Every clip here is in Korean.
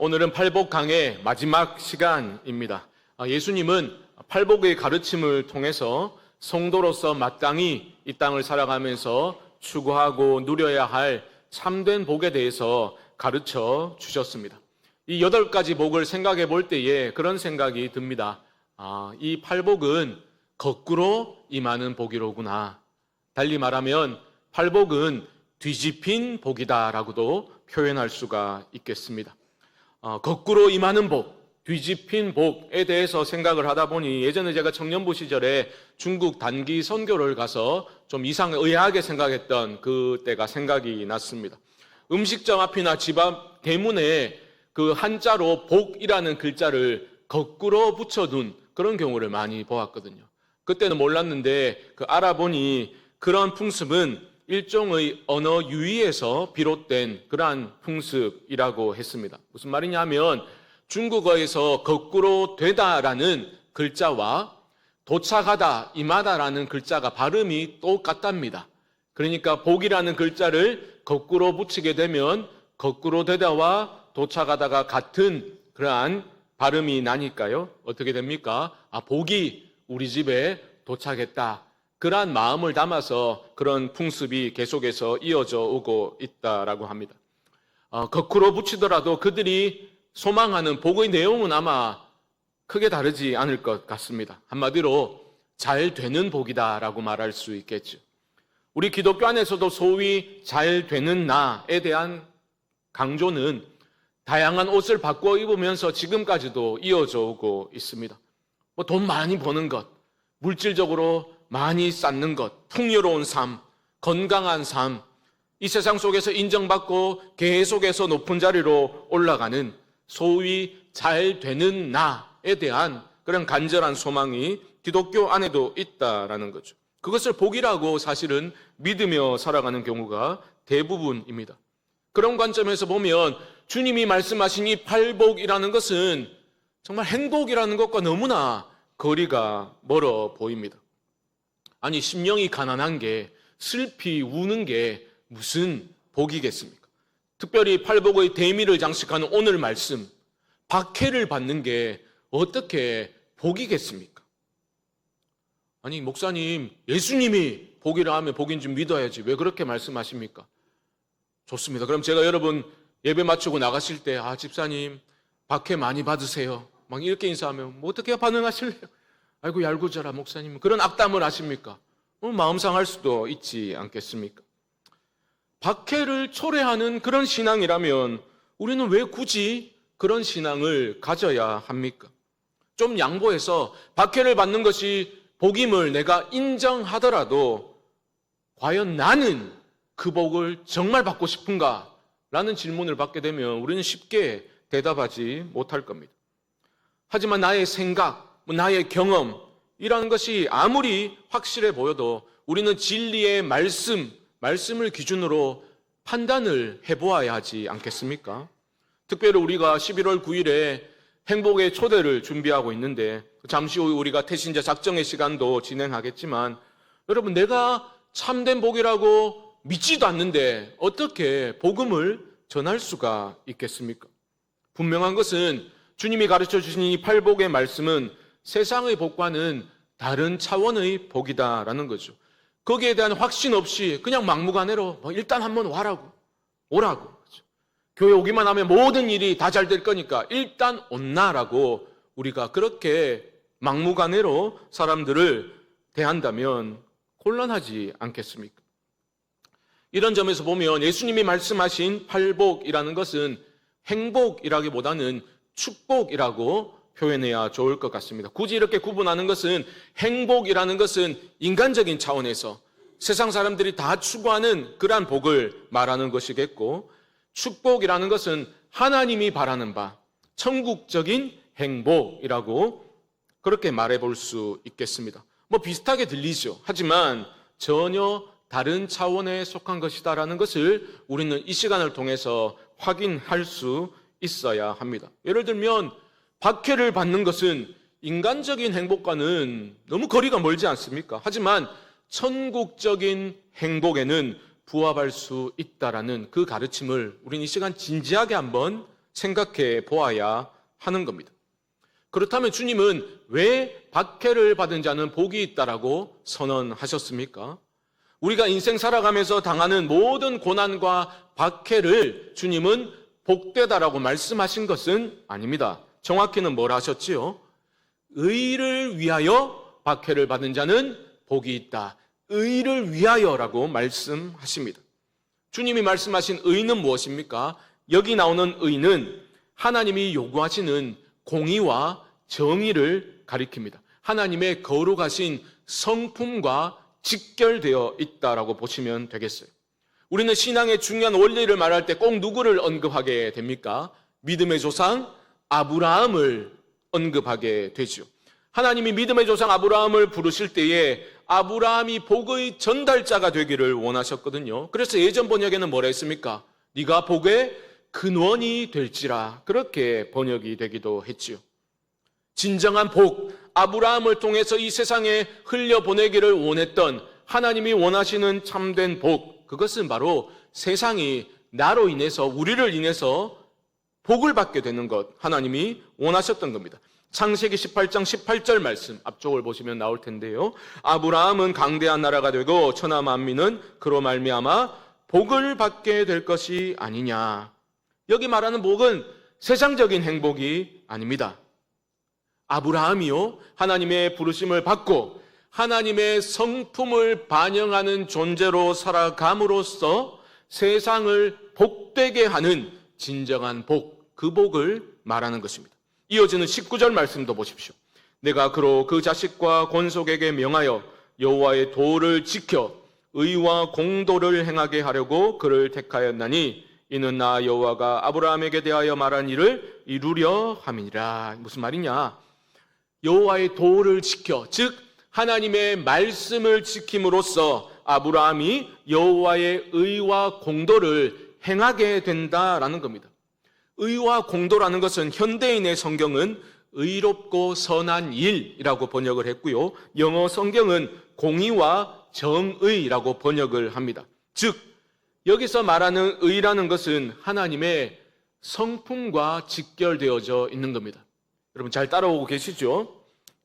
오늘은 팔복 강의 마지막 시간입니다. 예수님은 팔복의 가르침을 통해서 성도로서 마땅히 이 땅을 살아가면서 추구하고 누려야 할 참된 복에 대해서 가르쳐 주셨습니다. 이 8가지 복을 생각해 볼 때에 그런 생각이 듭니다. 이 팔복은 거꾸로 임하는 복이로구나. 달리 말하면 팔복은 뒤집힌 복이다라고도 표현할 수가 있겠습니다. 거꾸로 임하는 복, 뒤집힌 복에 대해서 생각을 하다 보니 예전에 제가 청년부 시절에 중국 단기 선교를 가서 좀 의아하게 생각했던 그때가 생각이 났습니다. 음식점 앞이나 집 앞 대문에 그 한자로 복이라는 글자를 거꾸로 붙여둔 그런 경우를 많이 보았거든요. 그때는 몰랐는데 알아보니 그런 풍습은 일종의 언어 유희에서 비롯된 그러한 풍습이라고 했습니다. 무슨 말이냐면 중국어에서 거꾸로 되다라는 글자와 도착하다, 임하다라는 글자가 발음이 똑같답니다. 그러니까 복이라는 글자를 거꾸로 붙이게 되면 거꾸로 되다와 도착하다가 같은 그러한 발음이 나니까요. 어떻게 됩니까? 복이 우리 집에 도착했다. 그러한 마음을 담아서 그런 풍습이 계속해서 이어져 오고 있다라고 합니다. 거꾸로 붙이더라도 그들이 소망하는 복의 내용은 아마 크게 다르지 않을 것 같습니다. 한마디로 잘 되는 복이다라고 말할 수 있겠죠. 우리 기독교 안에서도 소위 잘 되는 나에 대한 강조는 다양한 옷을 바꿔 입으면서 지금까지도 이어져 오고 있습니다. 돈 많이 버는 것, 물질적으로 많이 쌓는 것, 풍요로운 삶, 건강한 삶, 이 세상 속에서 인정받고 계속해서 높은 자리로 올라가는 소위 잘 되는 나에 대한 그런 간절한 소망이 기독교 안에도 있다라는 거죠. 그것을 복이라고 사실은 믿으며 살아가는 경우가 대부분입니다. 그런 관점에서 보면 주님이 말씀하신 이 팔복이라는 것은 정말 행복이라는 것과 너무나 거리가 멀어 보입니다. 아니, 심령이 가난한 게, 슬피 우는 게 무슨 복이겠습니까? 특별히 팔복의 대미를 장식하는 오늘 말씀, 박해를 받는 게 어떻게 복이겠습니까? 아니, 목사님, 예수님이 복이라 하면 복인 줄 믿어야지. 왜 그렇게 말씀하십니까? 좋습니다. 그럼 제가 여러분 예배 마치고 나가실 때, 집사님, 박해 많이 받으세요. 막 이렇게 인사하면 어떻게 반응하실래요? 아이고 얄궂어라 목사님, 그런 악담을 하십니까? 마음 상할 수도 있지 않겠습니까? 박해를 초래하는 그런 신앙이라면 우리는 왜 굳이 그런 신앙을 가져야 합니까? 좀 양보해서 박해를 받는 것이 복임을 내가 인정하더라도 과연 나는 그 복을 정말 받고 싶은가? 라는 질문을 받게 되면 우리는 쉽게 대답하지 못할 겁니다. 하지만 나의 생각, 나의 경험이라는 것이 아무리 확실해 보여도 우리는 진리의 말씀을 기준으로 판단을 해보아야 하지 않겠습니까? 특별히 우리가 11월 9일에 행복의 초대를 준비하고 있는데 잠시 후 우리가 태신자 작정의 시간도 진행하겠지만 여러분, 내가 참된 복이라고 믿지도 않는데 어떻게 복음을 전할 수가 있겠습니까? 분명한 것은 주님이 가르쳐 주신 이 팔복의 말씀은 세상의 복과는 다른 차원의 복이다라는 거죠. 거기에 대한 확신 없이 그냥 막무가내로 일단 한번 오라고. 교회 오기만 하면 모든 일이 다 잘 될 거니까 일단 온나라고 우리가 그렇게 막무가내로 사람들을 대한다면 곤란하지 않겠습니까? 이런 점에서 보면 예수님이 말씀하신 팔복이라는 것은 행복이라기보다는 축복이라고 표현해야 좋을 것 같습니다. 굳이 이렇게 구분하는 것은 행복이라는 것은 인간적인 차원에서 세상 사람들이 다 추구하는 그러한 복을 말하는 것이겠고, 축복이라는 것은 하나님이 바라는 바, 천국적인 행복이라고 그렇게 말해볼 수 있겠습니다. 비슷하게 들리죠. 하지만 전혀 다른 차원에 속한 것이다라는 것을 우리는 이 시간을 통해서 확인할 수 있어야 합니다. 예를 들면 박해를 받는 것은 인간적인 행복과는 너무 거리가 멀지 않습니까? 하지만 천국적인 행복에는 부합할 수 있다라는 그 가르침을 우리는 이 시간 진지하게 한번 생각해 보아야 하는 겁니다. 그렇다면 주님은 왜 박해를 받은 자는 복이 있다라고 선언하셨습니까? 우리가 인생 살아가면서 당하는 모든 고난과 박해를 주님은 복되다라고 말씀하신 것은 아닙니다. 정확히는 뭘 하셨지요? 의를 위하여 박해를 받은 자는 복이 있다. 의를 위하여라고 말씀하십니다. 주님이 말씀하신 의는 무엇입니까? 여기 나오는 의는 하나님이 요구하시는 공의와 정의를 가리킵니다. 하나님의 거룩하신 성품과 직결되어 있다라고 보시면 되겠어요. 우리는 신앙의 중요한 원리를 말할 때 꼭 누구를 언급하게 됩니까? 믿음의 조상 아브라함을 언급하게 되죠. 하나님이 믿음의 조상 아브라함을 부르실 때에 아브라함이 복의 전달자가 되기를 원하셨거든요. 그래서 예전 번역에는 뭐라 했습니까? 네가 복의 근원이 될지라, 그렇게 번역이 되기도 했지요. 진정한 복, 아브라함을 통해서 이 세상에 흘려보내기를 원했던 하나님이 원하시는 참된 복, 그것은 바로 세상이 나로 인해서, 우리를 인해서 복을 받게 되는 것, 하나님이 원하셨던 겁니다. 창세기 18장 18절 말씀 앞쪽을 보시면 나올 텐데요. 아브라함은 강대한 나라가 되고 천하 만민은 그로 말미암아 복을 받게 될 것이 아니냐. 여기 말하는 복은 세상적인 행복이 아닙니다. 아브라함이요, 하나님의 부르심을 받고 하나님의 성품을 반영하는 존재로 살아감으로써 세상을 복되게 하는 진정한 복, 그 복을 말하는 것입니다. 이어지는 19절 말씀도 보십시오. 내가 그로 그 자식과 권속에게 명하여 여호와의 도를 지켜 의와 공도를 행하게 하려고 그를 택하였나니 이는 나 여호와가 아브라함에게 대하여 말한 일을 이루려 함이니라. 무슨 말이냐? 여호와의 도를 지켜, 즉 하나님의 말씀을 지킴으로써 아브라함이 여호와의 의와 공도를 행하게 된다라는 겁니다. 의와 공도라는 것은 현대인의 성경은 의롭고 선한 일이라고 번역을 했고요. 영어 성경은 공의와 정의라고 번역을 합니다. 즉 여기서 말하는 의라는 것은 하나님의 성품과 직결되어져 있는 겁니다. 여러분 잘 따라오고 계시죠?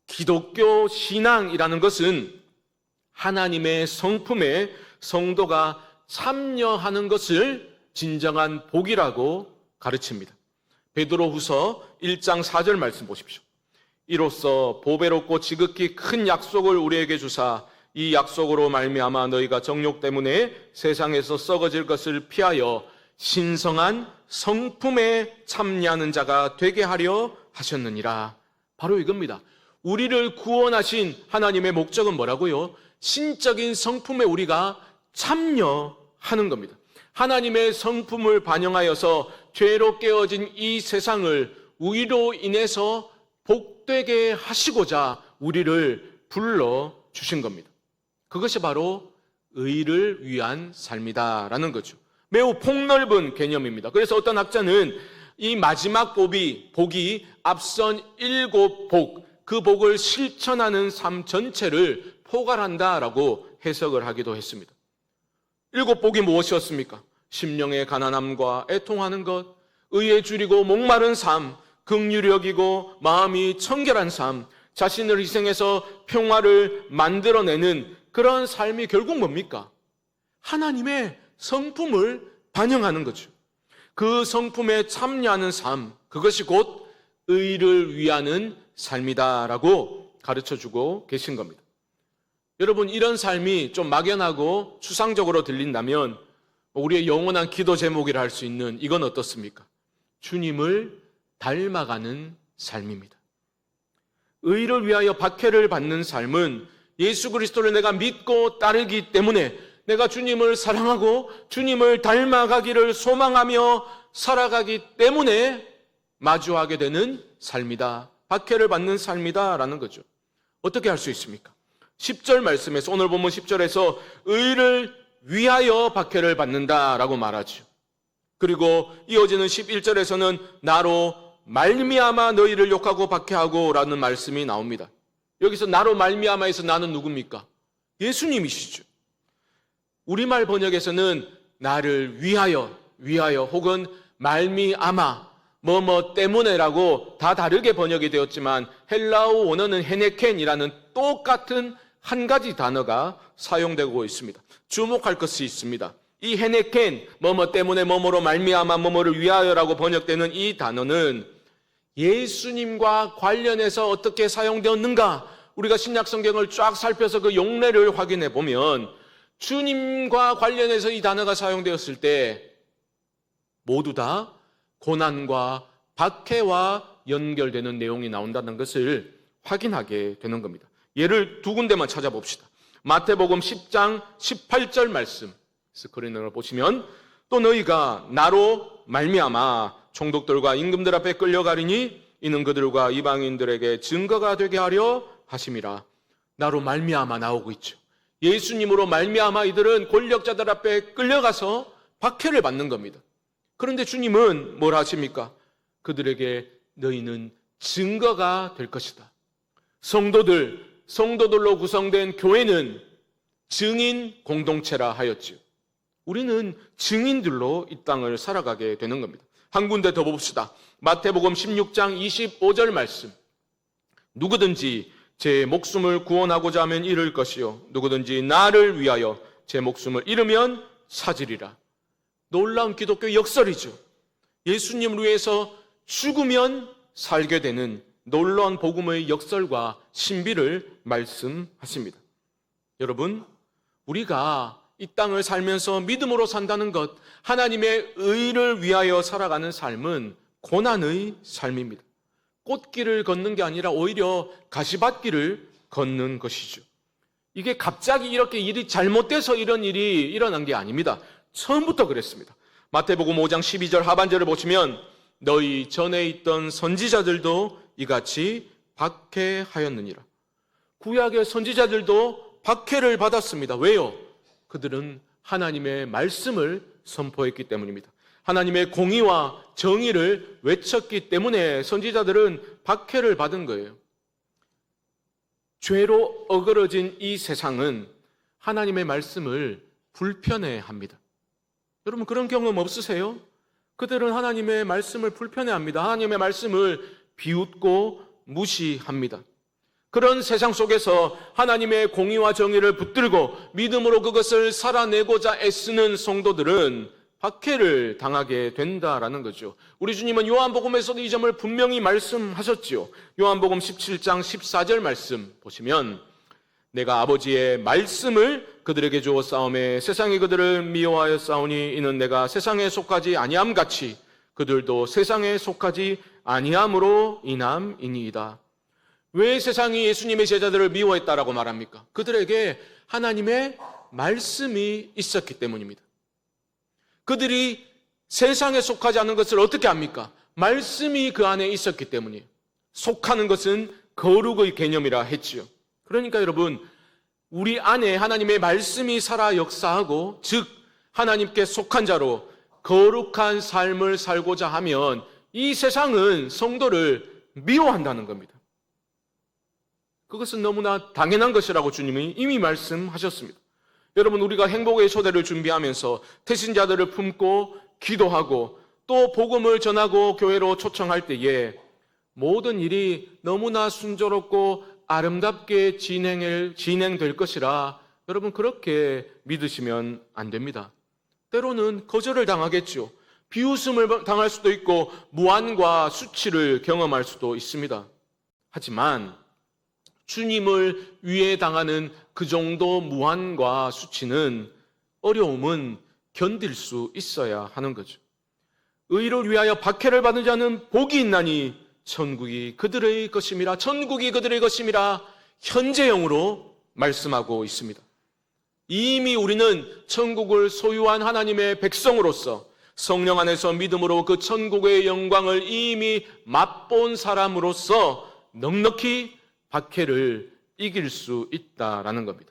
기독교 신앙이라는 것은 하나님의 성품에 성도가 참여하는 것을 진정한 복이라고 가르칩니다. 베드로후서 1장 4절 말씀 보십시오. 이로써 보배롭고 지극히 큰 약속을 우리에게 주사 이 약속으로 말미암아 너희가 정욕 때문에 세상에서 썩어질 것을 피하여 신성한 성품에 참여하는 자가 되게 하려 하셨느니라. 바로 이겁니다. 우리를 구원하신 하나님의 목적은 뭐라고요? 신적인 성품에 우리가 참여하는 겁니다. 하나님의 성품을 반영하여서 죄로 깨어진 이 세상을 우리로 인해서 복되게 하시고자 우리를 불러주신 겁니다. 그것이 바로 의를 위한 삶이다라는 거죠. 매우 폭넓은 개념입니다. 그래서 어떤 학자는 이 마지막 복이 앞선 7복, 그 복을 실천하는 삶 전체를 포괄한다라고 해석을 하기도 했습니다. 7복이 무엇이었습니까? 심령의 가난함과 애통하는 것, 의에 줄이고 목마른 삶, 긍휼히 여기고 마음이 청결한 삶, 자신을 희생해서 평화를 만들어내는 그런 삶이 결국 뭡니까? 하나님의 성품을 반영하는 거죠. 그 성품에 참여하는 삶, 그것이 곧 의를 위하는 삶이다라고 가르쳐주고 계신 겁니다. 여러분, 이런 삶이 좀 막연하고 추상적으로 들린다면 우리의 영원한 기도 제목이라 할 수 있는 이건 어떻습니까? 주님을 닮아가는 삶입니다. 의를 위하여 박해를 받는 삶은 예수 그리스도를 내가 믿고 따르기 때문에 내가 주님을 사랑하고 주님을 닮아가기를 소망하며 살아가기 때문에 마주하게 되는 삶이다. 박해를 받는 삶이다라는 거죠. 어떻게 할 수 있습니까? 10절 말씀에서, 오늘 본문 10절에서 의를 위하여 박해를 받는다라고 말하죠. 그리고 이어지는 11절에서는 나로 말미암아 너희를 욕하고 박해하고 라는 말씀이 나옵니다. 여기서 나로 말미암아에서 나는 누굽니까? 예수님이시죠. 우리말 번역에서는 나를 위하여 혹은 말미암아, 뭐뭐 때문에라고 다 다르게 번역이 되었지만 헬라어 원어는 헤네켄이라는 똑같은 한 가지 단어가 사용되고 있습니다. 주목할 것이 있습니다. 이 헤네켄, 뭐뭐 때문에 뭐뭐로 말미암아 뭐뭐를 위하여라고 번역되는 이 단어는 예수님과 관련해서 어떻게 사용되었는가? 우리가 신약 성경을 쫙 살펴서 그 용례를 확인해 보면 주님과 관련해서 이 단어가 사용되었을 때 모두 다 고난과 박해와 연결되는 내용이 나온다는 것을 확인하게 되는 겁니다. 예를 두 군데만 찾아봅시다. 마태복음 10장 18절 말씀 스크린을 보시면 또 너희가 나로 말미암아 총독들과 임금들 앞에 끌려가리니 이는 그들과 이방인들에게 증거가 되게 하려 하심이라. 나로 말미암아 나오고 있죠. 예수님으로 말미암아 이들은 권력자들 앞에 끌려가서 박해를 받는 겁니다. 그런데 주님은 뭘 하십니까? 그들에게 너희는 증거가 될 것이다. 성도들로 구성된 교회는 증인 공동체라 하였지요. 우리는 증인들로 이 땅을 살아가게 되는 겁니다. 한 군데 더 봅시다. 마태복음 16장 25절 말씀. 누구든지 제 목숨을 구원하고자 하면 잃을 것이요 누구든지 나를 위하여 제 목숨을 잃으면 찾으리라. 놀라운 기독교 역설이죠. 예수님을 위해서 죽으면 살게 되는 놀라운 복음의 역설과 신비를 말씀하십니다. 여러분, 우리가 이 땅을 살면서 믿음으로 산다는 것, 하나님의 의를 위하여 살아가는 삶은 고난의 삶입니다. 꽃길을 걷는 게 아니라 오히려 가시밭길을 걷는 것이죠. 이게 갑자기 이렇게 일이 잘못돼서 이런 일이 일어난 게 아닙니다. 처음부터 그랬습니다. 마태복음 5장 12절 하반절을 보시면 너희 전에 있던 선지자들도 이같이 박해하였느니라. 구약의 선지자들도 박해를 받았습니다. 왜요? 그들은 하나님의 말씀을 선포했기 때문입니다. 하나님의 공의와 정의를 외쳤기 때문에 선지자들은 박해를 받은 거예요. 죄로 어그러진 이 세상은 하나님의 말씀을 불편해합니다. 여러분 그런 경험 없으세요? 그들은 하나님의 말씀을 불편해합니다. 하나님의 말씀을 비웃고 무시합니다. 그런 세상 속에서 하나님의 공의와 정의를 붙들고 믿음으로 그것을 살아내고자 애쓰는 성도들은 박해를 당하게 된다라는 거죠. 우리 주님은 요한복음에서도 이 점을 분명히 말씀하셨지요. 요한복음 17장 14절 말씀 보시면 내가 아버지의 말씀을 그들에게 주어 싸움에 세상이 그들을 미워하여 싸우니 이는 내가 세상에 속하지 아니함 같이 그들도 세상에 속하지 아니함으로 인함이니이다. 왜 세상이 예수님의 제자들을 미워했다라고 말합니까? 그들에게 하나님의 말씀이 있었기 때문입니다. 그들이 세상에 속하지 않은 것을 어떻게 합니까? 말씀이 그 안에 있었기 때문이에요. 속하는 것은 거룩의 개념이라 했지요. 그러니까 여러분, 우리 안에 하나님의 말씀이 살아 역사하고 즉 하나님께 속한 자로 거룩한 삶을 살고자 하면 이 세상은 성도를 미워한다는 겁니다. 그것은 너무나 당연한 것이라고 주님이 이미 말씀하셨습니다. 여러분 우리가 행복의 초대를 준비하면서 태신자들을 품고 기도하고 또 복음을 전하고 교회로 초청할 때에 모든 일이 너무나 순조롭고 아름답게 진행될 것이라 여러분 그렇게 믿으시면 안 됩니다. 때로는 거절을 당하겠죠. 비웃음을 당할 수도 있고 무안과 수치를 경험할 수도 있습니다. 하지만 주님을 위해 당하는 그 정도 무안과 수치는 어려움은 견딜 수 있어야 하는 거죠. 의를 위하여 박해를 받는 자는 복이 있나니 천국이 그들의 것임이라. 천국이 그들의 것임이라 현재형으로 말씀하고 있습니다. 이미 우리는 천국을 소유한 하나님의 백성으로서 성령 안에서 믿음으로 그 천국의 영광을 이미 맛본 사람으로서 넉넉히 박해를 이길 수 있다라는 겁니다.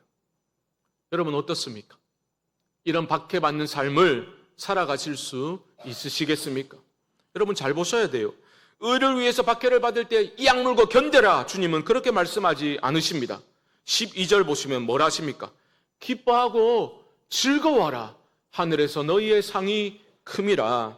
여러분 어떻습니까? 이런 박해받는 삶을 살아가실 수 있으시겠습니까? 여러분 잘 보셔야 돼요. 의를 위해서 박해를 받을 때 이 악물고 견뎌라. 주님은 그렇게 말씀하지 않으십니다. 12절 보시면 뭘 하십니까? 기뻐하고 즐거워하라. 하늘에서 너희의 상이 큼이라.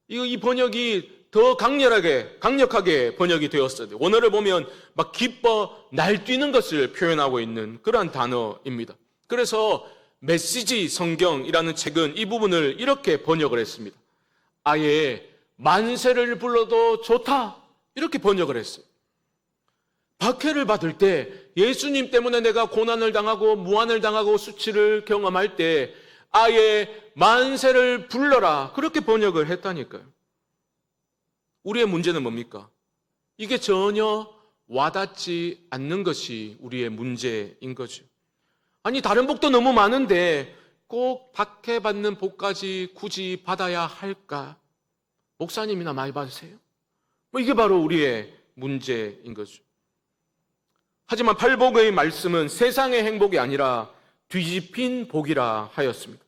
이 번역이 더 강력하게 번역이 되었어요. 원어를 보면 막 기뻐 날뛰는 것을 표현하고 있는 그러한 단어입니다. 그래서 메시지 성경이라는 책은 이 부분을 이렇게 번역을 했습니다. 아예 만세를 불러도 좋다, 이렇게 번역을 했어요. 박해를 받을 때, 예수님 때문에 내가 고난을 당하고 무한을 당하고 수치를 경험할 때 아예 만세를 불러라, 그렇게 번역을 했다니까요. 우리의 문제는 뭡니까? 이게 전혀 와닿지 않는 것이 우리의 문제인 거죠. 아니, 다른 복도 너무 많은데 꼭 박해받는 복까지 굳이 받아야 할까? 목사님이나 많이 받으세요? 이게 바로 우리의 문제인 거죠. 하지만 팔복의 말씀은 세상의 행복이 아니라 뒤집힌 복이라 하였습니다.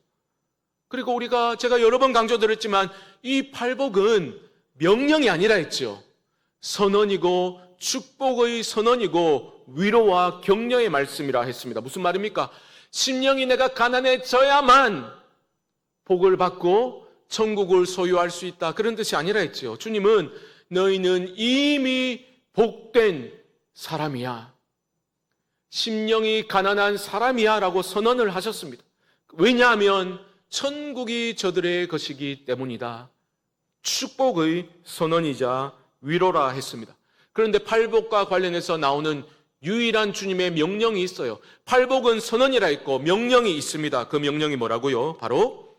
그리고 제가 여러 번 강조드렸지만 이 팔복은 명령이 아니라 했죠. 선언이고 축복의 선언이고 위로와 격려의 말씀이라 했습니다. 무슨 말입니까? 심령이 내가 가난해져야만 복을 받고 천국을 소유할 수 있다, 그런 뜻이 아니라 했죠. 주님은 너희는 이미 복된 사람이야, 심령이 가난한 사람이야 라고 선언을 하셨습니다. 왜냐하면 천국이 저들의 것이기 때문이다. 축복의 선언이자 위로라 했습니다. 그런데 팔복과 관련해서 나오는 유일한 주님의 명령이 있어요. 팔복은 선언이라 했고 명령이 있습니다. 그 명령이 뭐라고요? 바로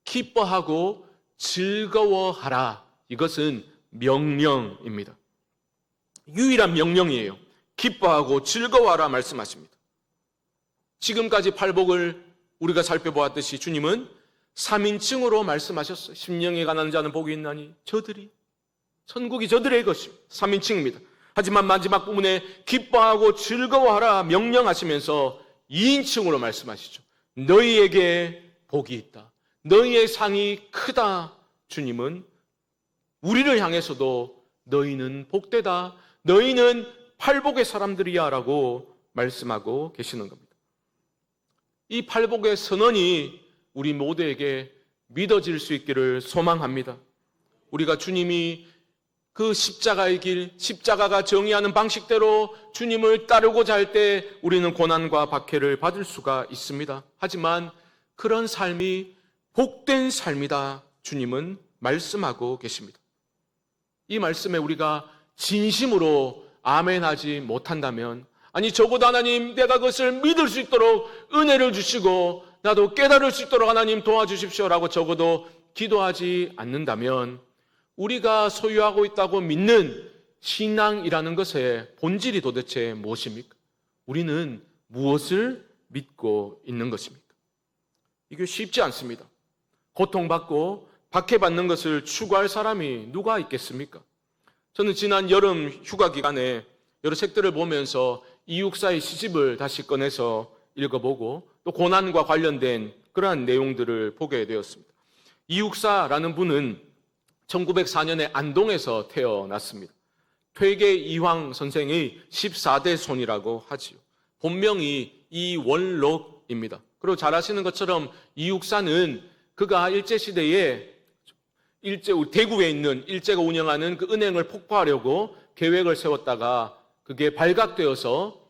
기뻐하고 즐거워하라. 이것은 명령입니다. 유일한 명령이에요. 기뻐하고 즐거워하라 말씀하십니다. 지금까지 팔복을 우리가 살펴보았듯이 주님은 3인칭으로 말씀하셨어요. 심령이 가난한 자는 복이 있나니 천국이 저들의 것입니다. 3인칭입니다. 하지만 마지막 부분에 기뻐하고 즐거워하라 명령하시면서 2인칭으로 말씀하시죠. 너희에게 복이 있다, 너희의 상이 크다. 주님은 우리를 향해서도 너희는 복되다, 너희는 팔복의 사람들이야 라고 말씀하고 계시는 겁니다. 이 팔복의 선언이 우리 모두에게 믿어질 수 있기를 소망합니다. 우리가 주님이 그 십자가의 길, 십자가가 정의하는 방식대로 주님을 따르고자 할 때 우리는 고난과 박해를 받을 수가 있습니다. 하지만 그런 삶이 복된 삶이다, 주님은 말씀하고 계십니다. 이 말씀에 우리가 진심으로 아멘하지 못한다면, 아니 적어도 하나님 내가 그것을 믿을 수 있도록 은혜를 주시고 나도 깨달을 수 있도록 하나님 도와주십시오라고 적어도 기도하지 않는다면 우리가 소유하고 있다고 믿는 신앙이라는 것의 본질이 도대체 무엇입니까? 우리는 무엇을 믿고 있는 것입니까? 이게 쉽지 않습니다. 고통받고 박해받는 것을 추구할 사람이 누가 있겠습니까? 저는 지난 여름 휴가 기간에 여러 책들을 보면서 이육사의 시집을 다시 꺼내서 읽어보고 또 고난과 관련된 그러한 내용들을 보게 되었습니다. 이육사라는 분은 1904년에 안동에서 태어났습니다. 퇴계 이황 선생의 14대 손이라고 하지요. 본명이 이원록입니다. 그리고 잘 아시는 것처럼 이육사는 그가 일제시대에 대구에 있는 일제가 운영하는 그 은행을 폭파하려고 계획을 세웠다가 그게 발각되어서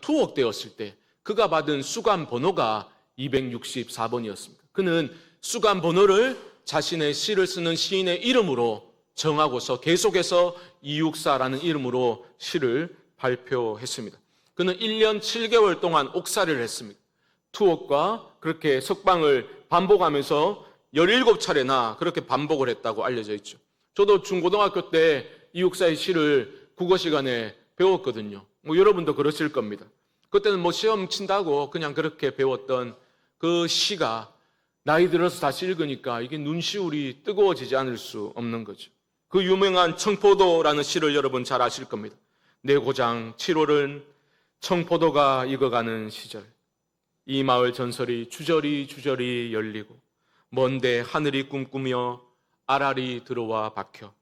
투옥되었을 때 그가 받은 수감 번호가 264번이었습니다. 그는 수감 번호를 자신의 시를 쓰는 시인의 이름으로 정하고서 계속해서 이육사라는 이름으로 시를 발표했습니다. 그는 1년 7개월 동안 옥살이를 했습니다. 투옥과 그렇게 석방을 반복하면서 17차례나 그렇게 반복을 했다고 알려져 있죠. 저도 중고등학교 때 이육사의 시를 국어 시간에 배웠거든요. 여러분도 그러실 겁니다. 그때는 시험 친다고 그냥 그렇게 배웠던 그 시가 나이 들어서 다시 읽으니까 이게 눈시울이 뜨거워지지 않을 수 없는 거죠. 그 유명한 청포도라는 시를 여러분 잘 아실 겁니다. 내 고장 7월은 청포도가 익어가는 시절, 이 마을 전설이 주저리 열리고 먼데 하늘이 꿈꾸며 아랄이 들어와 박혀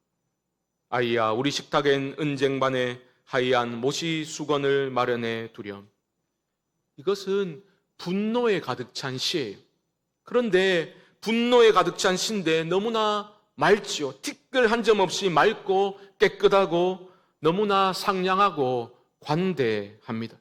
아이야 우리 식탁엔 은쟁반에 하얀 모시 수건을 마련해 두렴. 이것은 분노에 가득 찬 시예요. 그런데 분노에 가득 찬 시인데 너무나 맑지요. 티끌 한 점 없이 맑고 깨끗하고 너무나 상냥하고 관대합니다.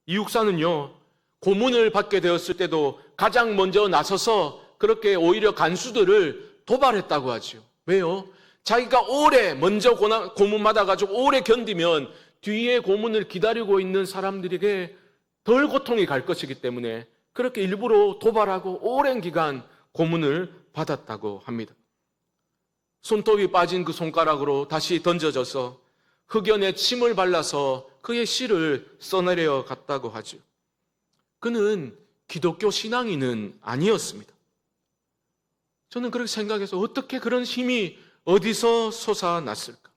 이 육사는요, 고문을 받게 되었을 때도 가장 먼저 나서서 그렇게 오히려 간수들을 도발했다고 하죠. 왜요? 자기가 오래 먼저 고문 받아가지고 오래 견디면 뒤에 고문을 기다리고 있는 사람들에게 덜 고통이 갈 것이기 때문에 그렇게 일부러 도발하고 오랜 기간 고문을 받았다고 합니다. 손톱이 빠진 그 손가락으로 다시 던져져서 흑연에 침을 발라서 그의 씨를 써내려 갔다고 하죠. 그는 기독교 신앙인은 아니었습니다. 저는 그렇게 생각해서 어떻게 그런 힘이 어디서 솟아났을까?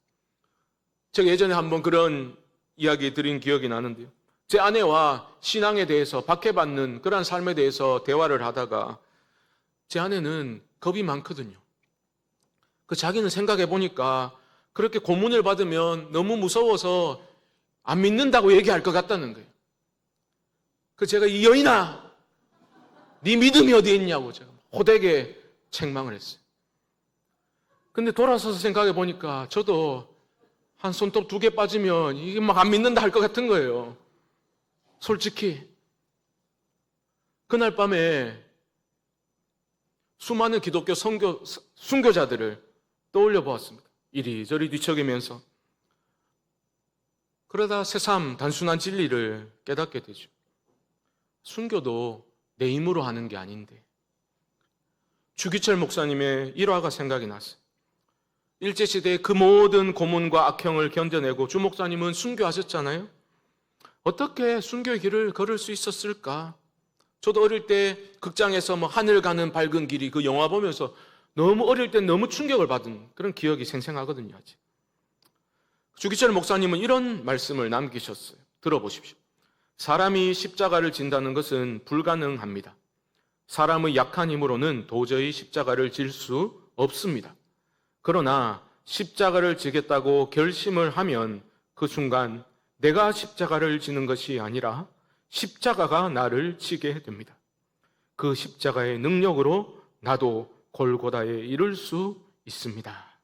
제가 예전에 한번 그런 이야기 드린 기억이 나는데요. 제 아내와 신앙에 대해서 박해받는 그런 삶에 대해서 대화를 하다가 제 아내는 겁이 많거든요. 자기는 생각해 보니까 그렇게 고문을 받으면 너무 무서워서 안 믿는다고 얘기할 것 같다는 거예요. 제가 이 여인아, 네 믿음이 어디 있냐고 제가 호되게 책망을 했어요. 근데 돌아서서 생각해 보니까 저도 한 손톱 2개 빠지면 이게 막 안 믿는다 할 것 같은 거예요. 솔직히. 그날 밤에 수많은 기독교 순교자들을 떠올려 보았습니다. 이리저리 뒤척이면서. 그러다 새삼 단순한 진리를 깨닫게 되죠. 순교도 내 힘으로 하는 게 아닌데. 주기철 목사님의 일화가 생각이 났어요. 일제시대의 그 모든 고문과 악형을 견뎌내고 주 목사님은 순교하셨잖아요. 어떻게 순교의 길을 걸을 수 있었을까? 저도 어릴 때 극장에서 하늘 가는 밝은 길이 그 영화 보면서 너무 어릴 때 너무 충격을 받은 그런 기억이 생생하거든요. 아직. 주기철 목사님은 이런 말씀을 남기셨어요. 들어보십시오. 사람이 십자가를 진다는 것은 불가능합니다. 사람의 약한 힘으로는 도저히 십자가를 질 수 없습니다. 그러나 십자가를 지겠다고 결심을 하면 그 순간 내가 십자가를 지는 것이 아니라 십자가가 나를 지게 됩니다. 그 십자가의 능력으로 나도 골고다에 이를 수 있습니다.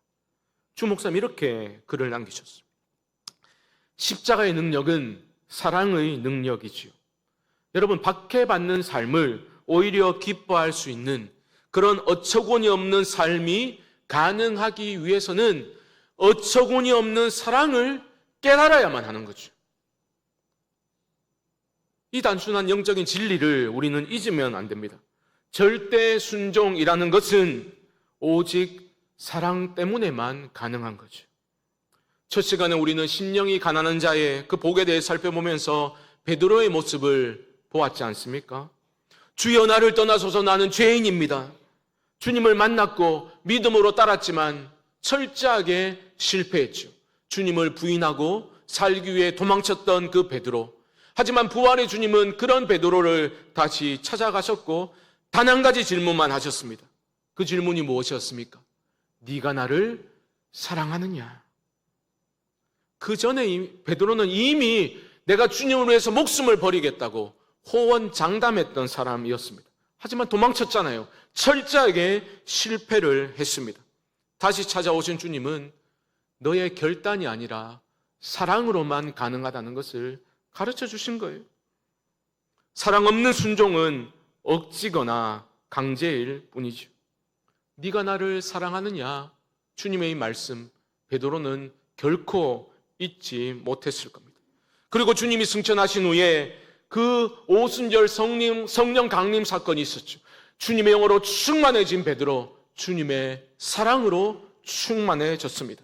주 목사님 이렇게 글을 남기셨어요. 십자가의 능력은 사랑의 능력이지요. 여러분, 박해받는 삶을 오히려 기뻐할 수 있는 그런 어처구니 없는 삶이 가능하기 위해서는 어처구니 없는 사랑을 깨달아야만 하는 거죠. 이 단순한 영적인 진리를 우리는 잊으면 안 됩니다. 절대 순종이라는 것은 오직 사랑 때문에만 가능한 거죠. 첫 시간에 우리는 심령이 가난한 자의 그 복에 대해 살펴보면서 베드로의 모습을 보았지 않습니까? 주여 나를 떠나소서 나는 죄인입니다. 주님을 만났고 믿음으로 따랐지만 철저하게 실패했죠. 주님을 부인하고 살기 위해 도망쳤던 그 베드로. 하지만 부활의 주님은 그런 베드로를 다시 찾아가셨고 단 한 가지 질문만 하셨습니다. 그 질문이 무엇이었습니까? 네가 나를 사랑하느냐? 그 전에 베드로는 이미 내가 주님을 위해서 목숨을 버리겠다고 호언장담했던 사람이었습니다. 하지만 도망쳤잖아요. 철저하게 실패를 했습니다. 다시 찾아오신 주님은 너의 결단이 아니라 사랑으로만 가능하다는 것을 가르쳐 주신 거예요. 사랑 없는 순종은 억지거나 강제일 뿐이죠. 네가 나를 사랑하느냐? 주님의 이 말씀 베드로는 결코 잊지 못했을 겁니다. 그리고 주님이 승천하신 후에 그 오순절 성령 강림 사건이 있었죠. 주님의 영으로 충만해진 베드로, 주님의 사랑으로 충만해졌습니다.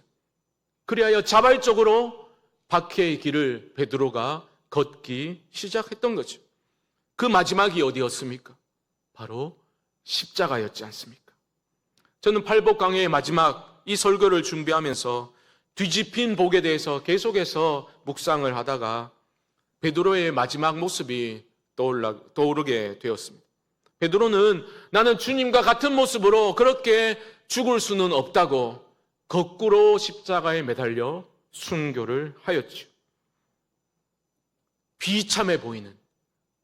그리하여 자발적으로 박해의 길을 베드로가 걷기 시작했던 거죠. 그 마지막이 어디였습니까? 바로 십자가였지 않습니까? 저는 팔복 강해의 마지막 이 설교를 준비하면서 뒤집힌 복에 대해서 계속해서 묵상을 하다가 베드로의 마지막 모습이 떠오르게 되었습니다. 베드로는 나는 주님과 같은 모습으로 그렇게 죽을 수는 없다고 거꾸로 십자가에 매달려 순교를 하였죠. 비참해 보이는,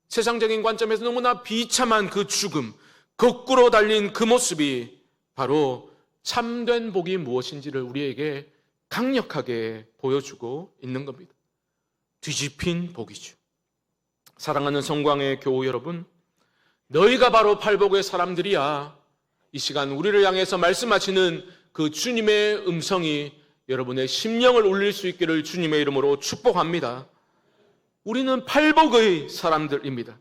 세상적인 관점에서 너무나 비참한 그 죽음, 거꾸로 달린 그 모습이 바로 참된 복이 무엇인지를 우리에게 강력하게 보여주고 있는 겁니다. 뒤집힌 복이죠. 사랑하는 성광의 교우 여러분, 너희가 바로 팔복의 사람들이야. 이 시간 우리를 향해서 말씀하시는 그 주님의 음성이 여러분의 심령을 울릴 수 있기를 주님의 이름으로 축복합니다. 우리는 팔복의 사람들입니다.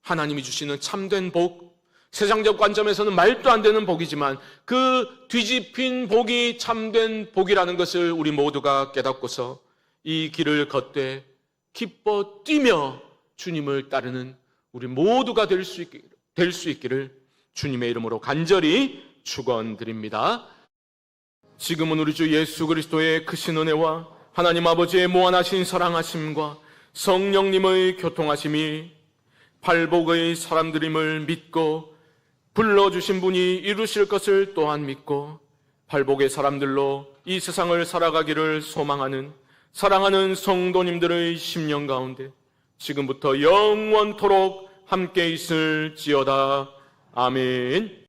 하나님이 주시는 참된 복, 세상적 관점에서는 말도 안 되는 복이지만 그 뒤집힌 복이 참된 복이라는 것을 우리 모두가 깨닫고서 이 길을 걷되 기뻐 뛰며 주님을 따르는 우리 모두가 될 수 있기를 주님의 이름으로 간절히 축원드립니다. 지금은 우리 주 예수 그리스도의 크신 은혜와 하나님 아버지의 무한하신 사랑하심과 성령님의 교통하심이 팔복의 사람들임을 믿고 불러주신 분이 이루실 것을 또한 믿고 팔복의 사람들로 이 세상을 살아가기를 소망하는 사랑하는 성도님들의 심령 가운데 지금부터 영원토록 함께 있을지어다. 아멘.